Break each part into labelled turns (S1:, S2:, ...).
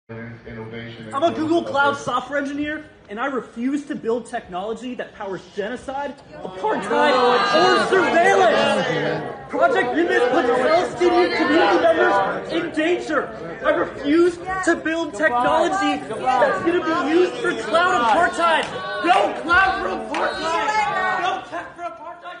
S1: innovation.
S2: I'm a Google Cloud software engineer, and I refuse to build technology that powers genocide, apartheid, or surveillance. Project Nimbus puts Palestinian community members in danger. I refuse to build technology that's going to be used for cloud apartheid. No cloud for apartheid. No tech for apartheid.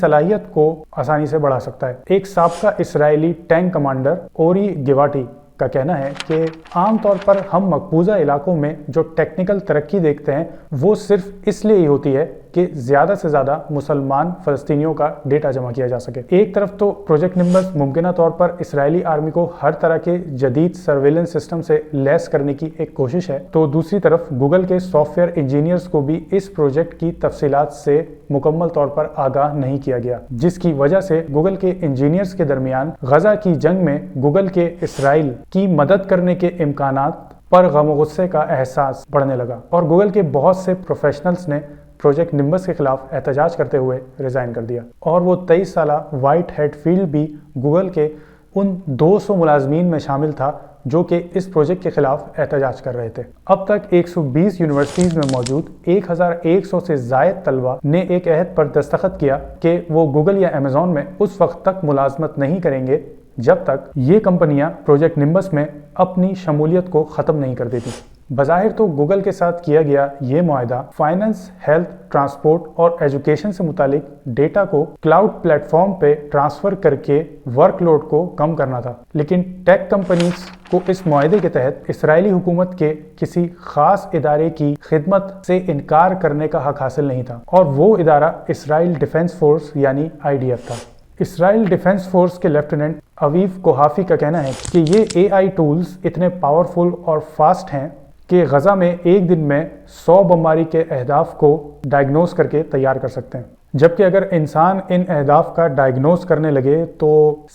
S3: صلاحیت کو آسانی سے بڑھا سکتا ہے۔ ایک سابقہ اسرائیلی tank commander اوری گیواٹی کا کہنا ہے کہ عام طور پر ہم مقبوضہ علاقوں میں جو ٹیکنیکل ترقی دیکھتے ہیں وہ صرف اس لیے ہی ہوتی ہے کہ زیادہ سے زیادہ مسلمان فلسطینیوں کا ڈیٹا جمع کیا جا سکے۔ ایک طرف تو پروجیکٹ نمبس ممکنہ طور پر اسرائیلی آرمی کو ہر طرح کے جدید سرویلنس سسٹم سے لیس کرنے کی ایک کوشش ہے، تو دوسری طرف گوگل کے سافٹ ویئر انجینئرز کو بھی اس پروجیکٹ کی تفصیلات سے مکمل طور پر آگاہ نہیں کیا گیا، جس کی وجہ سے گوگل کے انجینئرز کے درمیان غزہ کی جنگ میں گوگل کے اسرائیل کی مدد کرنے کے امکانات پر غم و غصے کا احساس بڑھنے لگا، اور گوگل کے بہت سے پروفیشنلز نے پروجیکٹ نمبس کے خلاف احتجاج کرتے ہوئے ریزائن کر دیا، اور وہ 23 سالہ وائٹ ہیڈ فیلڈ بھی گوگل کے ان 200 ملازمین میں شامل تھا جو کہ اس پروجیکٹ کے خلاف احتجاج کر رہے تھے۔ اب تک 120 یونیورسٹیز میں موجود 1100 سے زائد طلبہ نے ایک عہد پر دستخط کیا کہ وہ گوگل یا امیزون میں اس وقت تک ملازمت نہیں کریں گے جب تک یہ کمپنیاں پروجیکٹ نمبس میں اپنی شمولیت کو ختم نہیں کر دیتی۔ بظاہر تو گوگل کے ساتھ کیا گیا یہ معاہدہ فائنانس، ہیلتھ، ٹرانسپورٹ اور ایجوکیشن سے متعلق ڈیٹا کو کلاؤڈ پلیٹ فارم پہ ٹرانسفر کر کے ورک لوڈ کو کم کرنا تھا، لیکن ٹیک کمپنیز کو اس معاہدے کے تحت اسرائیلی حکومت کے کسی خاص ادارے کی خدمت سے انکار کرنے کا حق حاصل نہیں تھا، اور وہ ادارہ اسرائیل ڈیفنس فورس یعنی IDF تھا۔ اسرائیل ڈیفنس فورس کے لیفٹیننٹ اویف کوہافی کا کہنا ہے کہ یہ AI ٹولز اتنے پاورفل اور فاسٹ ہیں کہ غزہ میں ایک دن میں 100 بمباری کے اہداف کو ڈائیگنوز کر کے تیار کر سکتے ہیں، جبکہ اگر انسان ان اہداف کا ڈائیگنوز کرنے لگے تو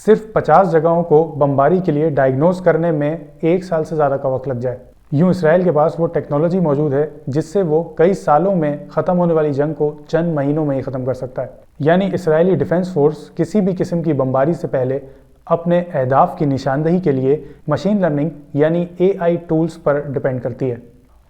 S3: صرف 50 جگہوں کو بمباری کے لیے ڈائیگنوز کرنے میں 1 سال سے زیادہ کا وقت لگ جائے۔ یوں اسرائیل کے پاس وہ ٹیکنالوجی موجود ہے جس سے وہ کئی سالوں میں ختم ہونے والی جنگ کو چند مہینوں میں ہی ختم کر سکتا ہے، یعنی اسرائیلی ڈیفنس فورس کسی بھی قسم کی بمباری سے پہلے اپنے اہداف کی نشاندہی کے لیے مشین لرننگ یعنی AI ٹولز پر ڈیپینڈ کرتی ہے،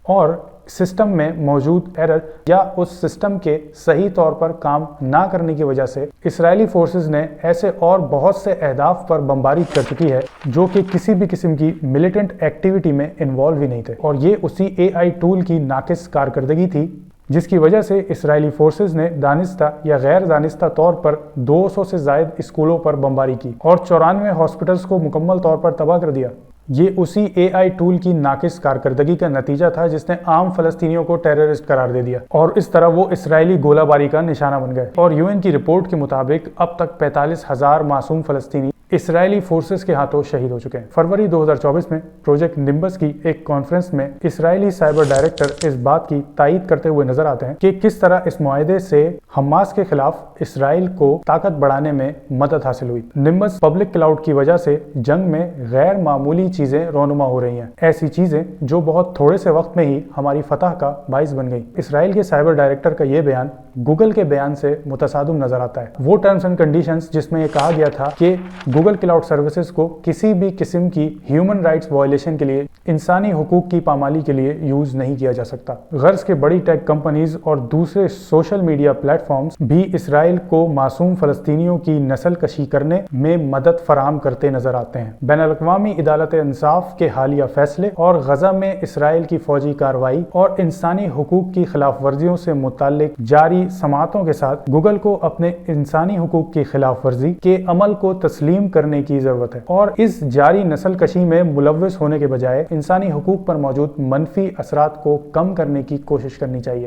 S3: اور سسٹم میں موجود ایرر یا اس سسٹم کے صحیح طور پر کام نہ کرنے کی وجہ سے اسرائیلی فورسز نے ایسے اور بہت سے اہداف پر بمباری کر چکی ہے جو کہ کسی بھی قسم کی ملیٹنٹ ایکٹیویٹی میں انوالو ہی نہیں تھے، اور یہ اسی AI ٹول کی ناقص کارکردگی تھی جس کی وجہ سے اسرائیلی فورسز نے دانستہ یا غیر دانستہ طور پر 200 سے زائد اسکولوں پر بمباری کی اور 94 ہاسپٹلز کو مکمل طور پر تباہ کر دیا۔ یہ اسی AI ٹول کی ناقص کارکردگی کا نتیجہ تھا جس نے عام فلسطینیوں کو ٹیررسٹ قرار دے دیا، اور اس طرح وہ اسرائیلی گولہ باری کا نشانہ بن گئے، اور UN کی رپورٹ کے مطابق اب تک 45,000 معصوم فلسطینی اسرائیلی فورسز کے ہاتھوں شہید ہو چکے ہیں۔ فروری 2024 میں پروجیکٹ نمبس کی ایک کانفرنس میں اسرائیلی سائبر ڈائریکٹر اس بات کی تائید کرتے ہوئے نظر آتے ہیں کہ کس طرح اس معاہدے سے حماس کے خلاف اسرائیل کو طاقت بڑھانے میں مدد حاصل ہوئی۔ نمبس پبلک کلاؤڈ کی وجہ سے جنگ میں غیر معمولی چیزیں رونما ہو رہی ہیں، ایسی چیزیں جو بہت تھوڑے سے وقت میں ہی ہماری فتح کا باعث بن گئی۔ اسرائیل کے سائبر ڈائریکٹر کا یہ بیان گوگل کے بیان سے متصادم نظر آتا ہے۔ وہ ٹرمز اینڈ کنڈیشنز جس میں یہ کہا گیا تھا کہ گوگل کلاؤڈ سروسز کو کسی بھی قسم کی ہیومن رائٹس وائلیشن کے لیے، انسانی حقوق کی پامالی کے لیے یوز نہیں کیا جا سکتا۔ غرض کے بڑی ٹیک کمپنیز اور دوسرے سوشل میڈیا پلیٹ فارمز بھی اسرائیل کو معصوم فلسطینیوں کی نسل کشی کرنے میں مدد فراہم کرتے نظر آتے ہیں۔ بین الاقوامی عدالت انصاف کے حالیہ فیصلے اور غزہ میں اسرائیل کی فوجی کارروائی اور انسانی حقوق کی خلاف ورزیوں سے متعلق جاری سماعتوں کے ساتھ گوگل کو اپنے انسانی حقوق کی خلاف ورزی کے عمل کو تسلیم کرنے کی ضرورت ہے، اور اس جاری نسل کشی میں ملوث ہونے کے بجائے انسانی حقوق پر موجود منفی اثرات کو کم کرنے کی کوشش کرنی چاہیے۔